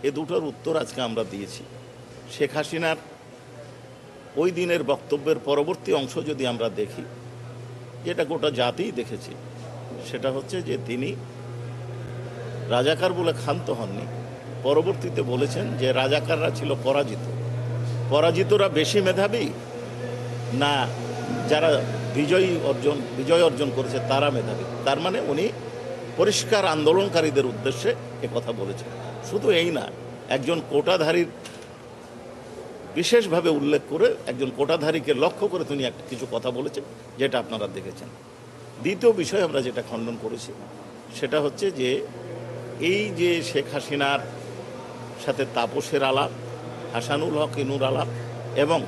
এ দুটোর উত্তর আজকে আমরা দিয়েছি। শেখ হাসিনার ওই দিনের বক্তব্যের পরবর্তী অংশ যদি আমরা দেখি, যেটা গোটা জাতিই দেখেছি, সেটা হচ্ছে যে তিনি রাজাকার বলে ক্ষান্ত হননি। পরবর্তীতে বলেছেন যে রাজাকাররা ছিল পরাজিত, পরাজিতরা বেশি মেধাবী না যারা বিজয় অর্জন করেছে তারা মেধাবী। তার মানে উনি পরিষ্কার আন্দোলনকারীদের উদ্দেশ্যে কথা বলেছেন। শুধু এই না, একজন কোটাধারীর বিশেষভাবে উল্লেখ করে একজন কোটাধারীকে লক্ষ্য করে তিনি কিছু কথা বলেছেন, যেটা আপনারা দেখেছেন। দ্বিতীয় বিষয় আমরা যেটা খণ্ডন করেছি সেটা হচ্ছে যে এই যে শেখ হাসিনার সাথে তাপসের আলাপ, হাসানুল হক ইনুর আলাপ এবং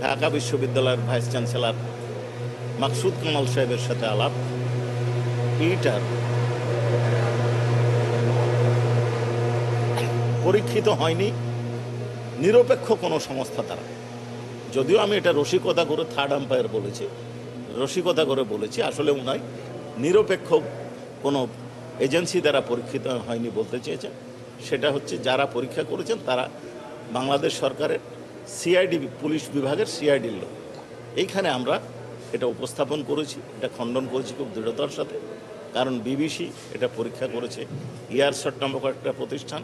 ঢাকা বিশ্ববিদ্যালয়ের ভাইস চ্যান্সেলর মাকসুদ কামাল সাহেবের সাথে আলাপ, এইটার পরীক্ষিত হয়নি নিরপেক্ষ কোনো সংস্থা দ্বারা। যদিও আমি এটা রসিকতা করে থার্ড আম্পায়ার বলেছি, রসিকতা করে বলেছি, আসলে নয়, নিরপেক্ষ কোনো এজেন্সি দ্বারা পরীক্ষিত হয়নি বলতে চেয়েছেন। সেটা হচ্ছে যারা পরীক্ষা করেছেন তারা বাংলাদেশ সরকারের সিআইডি পুলিশ বিভাগের সিআইডির লোক। এইখানে আমরা এটা উপস্থাপন করেছি, এটা খণ্ডন করেছি খুব দৃঢ়তার সাথে। কারণ বিবিসি এটা পরীক্ষা করেছে, ইয়ারশট নামক একটা প্রতিষ্ঠান,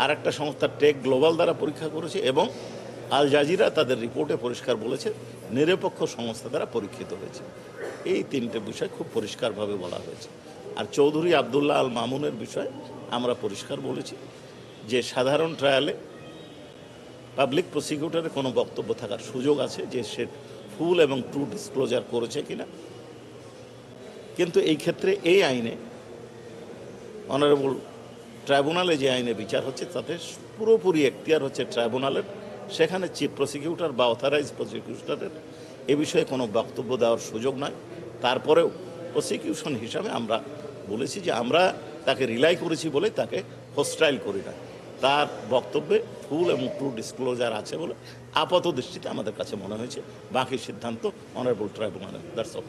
আর একটা সংস্থা টেক গ্লোবাল দ্বারা পরীক্ষা করেছে, এবং আল জাজিরা তাদের রিপোর্টে পরিষ্কার বলেছে নিরপেক্ষ সংস্থা দ্বারা পরীক্ষিত হয়েছে। এই তিনটে বিষয় খুব পরিষ্কারভাবে বলা হয়েছে। আর চৌধুরী আবদুল্লাহ আল মামুনের বিষয়ে আমরা পরিষ্কার বলেছি যে সাধারণ ট্রায়ালে পাবলিক প্রসিকিউটরের কোনো বক্তব্য থাকার সুযোগ আছে যে সে ফুল এবং ট্রু ডিসক্লোজার করেছে কিনা। কিন্তু এই ক্ষেত্রে এই আইনে অনারেবল ট্রাইব্যুনালে যে আইনে বিচার হচ্ছে তাতে পুরোপুরি এখতিয়ার হচ্ছে ট্রাইব্যুনালের। সেখানে চিফ প্রসিকিউটর বা অথরাইজ প্রসিকিউটরের এ বিষয়ে কোনো বক্তব্য দেওয়ার সুযোগ নয়। তারপরেও প্রসিকিউশন হিসাবে আমরা বলেছি যে আমরা তাকে রিলাই করেছি বলে তাকে হোস্টাইল করি না। তার বক্তব্যে ফুল এবং ট্রু ডিসক্লোজার আছে বলে আপাত দৃষ্টিতে আমাদের কাছে মনে হয়েছে। বাকি সিদ্ধান্ত অনারেবল ট্রাইব্যুনালের। That's all.